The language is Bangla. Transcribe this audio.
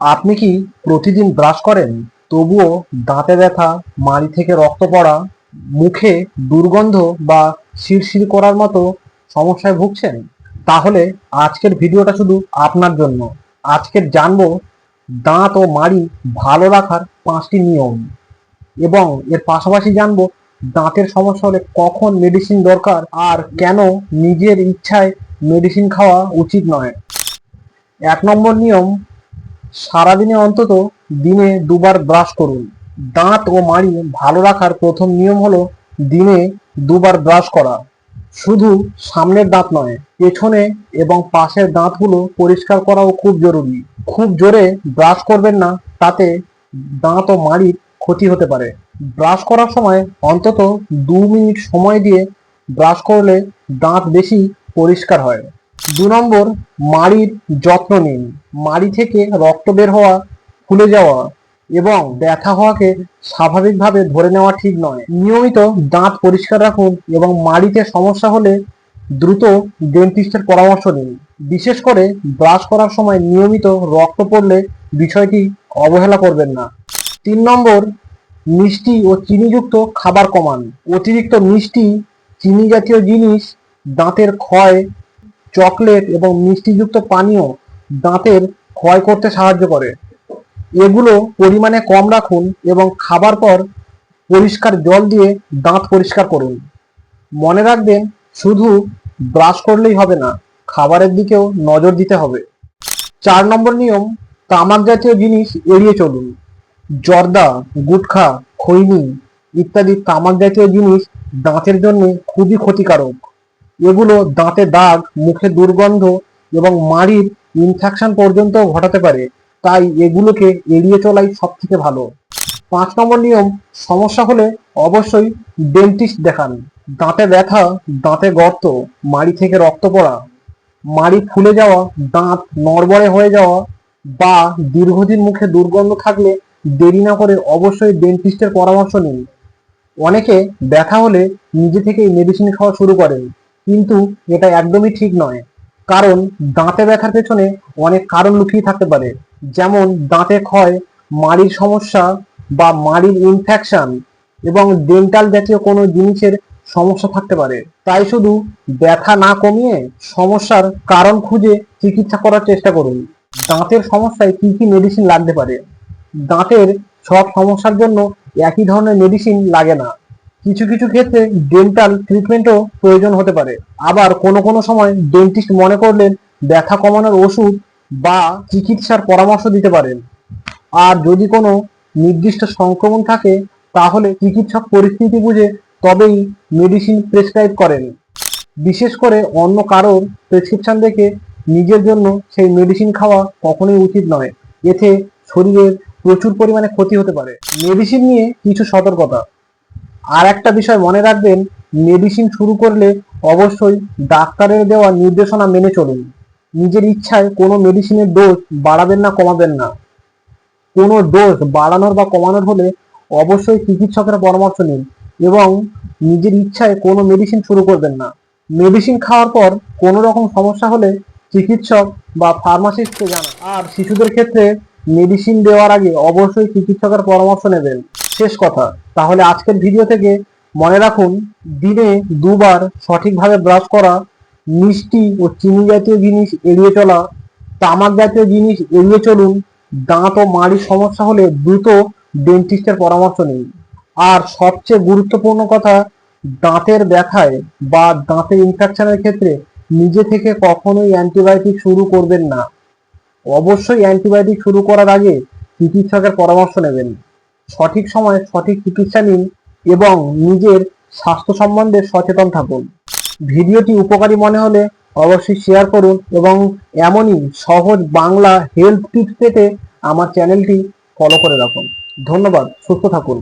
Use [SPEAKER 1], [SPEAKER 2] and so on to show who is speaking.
[SPEAKER 1] আপনি কি প্রতিদিন ব্রাশ করেন তবুও দাঁতে ব্যথা, মাড়ি থেকে রক্ত পড়া, মুখে দুর্গন্ধ বা শিরশির করার মতো সমস্যায় ভুগছেন? তাহলে আজকের ভিডিওটা শুধু আপনার জন্য। আজকে জানবো দাঁত ও মাড়ি ভালো রাখার 5টি নিয়ম, এবং এর পাশাপাশি জানবো দাঁতের সমস্যা হলে কখন মেডিসিন দরকার আর কেন নিজের ইচ্ছায় মেডিসিন খাওয়া উচিত নয়। 1 নম্বর নিয়ম, সারাদিনে অন্তত দিনে 2বার ব্রাশ করুন। দাঁত ও মাড়ি ভালো রাখার প্রথম নিয়ম হলো দিনে 2বার ব্রাশ করা। শুধু সামনের দাঁত নয়, পেছনে এবং পাশের দাঁতগুলো পরিষ্কার করাও খুব জরুরি। খুব জোরে ব্রাশ করবেন না, তাতে দাঁত ও মাড়ির ক্ষতি হতে পারে। ব্রাশ করার সময় অন্তত 2 মিনিট সময় দিয়ে ব্রাশ করলে দাঁত বেশি পরিষ্কার হয়। 2 নম্বর, মাড়ির যত্ন নিন। মাড়ি থেকে রক্ত বের হওয়া, ফুলে যাওয়া এবং ব্যথা হওয়াকে স্বাভাবিকভাবে ধরে নেওয়া ঠিক নয়। নিয়মিত দাঁত পরিষ্কার রাখুন এবং মাড়িতে সমস্যা হলে দ্রুত ডেন্টিস্টের পরামর্শ নিন। বিশেষ করে ব্রাশ করার সময় নিয়মিত রক্ত পড়লে বিষয়টি অবহেলা করবেন না। 3 নম্বর, মিষ্টি ও চিনিযুক্ত খাবার কমান। অতিরিক্ত মিষ্টি, চিনি জাতীয় জিনিস দাঁতের ক্ষয়, চকলেট এবং মিষ্টিযুক্ত পানীয় দাঁতের ক্ষয় করতে সাহায্য করে। এগুলো পরিমাণে কম রাখুন এবং খাবার পর পরিষ্কার জল দিয়ে দাঁত পরিষ্কার করুন। মনে রাখবেন, শুধু ব্রাশ করলেই হবে না, খাবারের দিকেও নজর দিতে হবে। 4 নম্বর নিয়ম, তামাক জাতীয় জিনিস এড়িয়ে চলুন। জর্দা, গুটখা, খৈনি ইত্যাদি তামাক জাতীয় জিনিস দাঁতের জন্য খুবই ক্ষতিকারক। এগুলো দাঁতে দাগ, মুখে দুর্গন্ধ এবং মাড়ির ইনফেকশন পর্যন্ত ঘটাতে পারে, তাই এগুলোকে এড়িয়ে চলাই সব থেকে ভালো। 5 নম্বর নিয়ম, সমস্যা হলে অবশ্যই ডেন্টিস্ট দেখান। দাঁতে ব্যথা, দাঁতে গর্ত, মাড়ি থেকে রক্ত পড়া, মাড়ি ফুলে যাওয়া, দাঁত নড়বড়ে হয়ে যাওয়া বা দীর্ঘদিন মুখে দুর্গন্ধ থাকলে দেরি না করে অবশ্যই ডেন্টিস্টের পরামর্শ নিন। অনেকে ব্যথা হলে নিজে থেকেই মেডিসিন খাওয়া শুরু করেন, কিন্তু এটা একদমই ঠিক নয়। কারণ দাঁতে ব্যথার পেছনে অনেক কারণ লুকিয়ে থাকতে পারে, যেমন দাঁতে ক্ষয়, মাড়ির সমস্যা বা মাড়ির ইনফেকশন এবং ডেন্টাল জাতীয় কোনো জিনিসের সমস্যা থাকতে পারে। তাই শুধু ব্যথা না কমিয়ে সমস্যার কারণ খুঁজে চিকিৎসা করার চেষ্টা করুন। দাঁতের সমস্যায় কি কি মেডিসিন লাগতে পারে? দাঁতের সব সমস্যার জন্য একই ধরনের মেডিসিন লাগে না। কিছু কিছু ক্ষেত্রে ডেন্টাল ট্রিটমেন্টও প্রয়োজন হতে পারে। আবার কোনো কোনো সময় ডেন্টিস্ট মনে করলেন ব্যথা কমানোর ওষুধ বা চিকিৎসার পরামর্শ দিতে পারেন। আর যদি কোনো নির্দিষ্ট সংক্রমণ থাকে, তাহলে চিকিৎসক পরিস্থিতি বুঝে তবেই মেডিসিন প্রেসক্রাইব করেন। বিশেষ করে অন্য কারোর প্রেসক্রিপশন দেখে নিজের জন্য সেই মেডিসিন খাওয়া কখনোই উচিত নয়। এতে শরীরের প্রচুর পরিমাণে ক্ষতি হতে পারে। মেডিসিন নিয়ে কিছু সতর্কতা। আর একটা বিষয় মনে রাখবেন, মেডিসিন শুরু করলে অবশ্যই ডাক্তারের দেওয়া নির্দেশনা মেনে চলুন। নিজের ইচ্ছায় কোনো মেডিসিনের ডোজ বাড়াবেন না, কমাবেন না। কোনো ডোজ বাড়ানোর বা কমানোর হলে অবশ্যই চিকিৎসকের পরামর্শ নিন এবং নিজের ইচ্ছায় কোনো মেডিসিন শুরু করবেন না। মেডিসিন খাওয়ার পর কোনো রকম সমস্যা হলে চিকিৎসক বা ফার্মাসিস্টকে জানান। আর শিশুদের ক্ষেত্রে মেডিসিন দেওয়ার আগে অবশ্যই চিকিৎসকের পরামর্শ নেবেন। শেষ কথা, তাহলে আজকের ভিডিও থেকে মনে রাখুন, দিনে 2বার সঠিকভাবে ব্রাশ করা, মিষ্টি ও চিনি জাতীয় জিনিস এড়িয়ে চলা, তামাক জাতীয় জিনিস এড়িয়ে চলুন, দাঁত ও মাড়ির সমস্যা হলে দ্রুত ডেন্টিস্টের পরামর্শ নিন। আর সবচেয়ে গুরুত্বপূর্ণ কথা, দাঁতের ব্যথায় বা দাঁতের ইনফেকশনের ক্ষেত্রে নিজে থেকে কখনোই অ্যান্টিবায়োটিক শুরু করবেন না। অবশ্যই অ্যান্টিবায়োটিক শুরু করার আগে চিকিৎসকের পরামর্শ নেবেন। সঠিক সময়ে সঠিক চিকিৎসা নিন এবং নিজের স্বাস্থ্য সম্বন্ধে সচেতন থাকুন। ভিডিওটি উপকারী মনে হলে অবশ্যই শেয়ার করুন এবং এমনই সহজ বাংলা হেলথ টিপস পেতে আমার চ্যানেলটি ফলো করে রাখুন। ধন্যবাদ, সুস্থ থাকুন।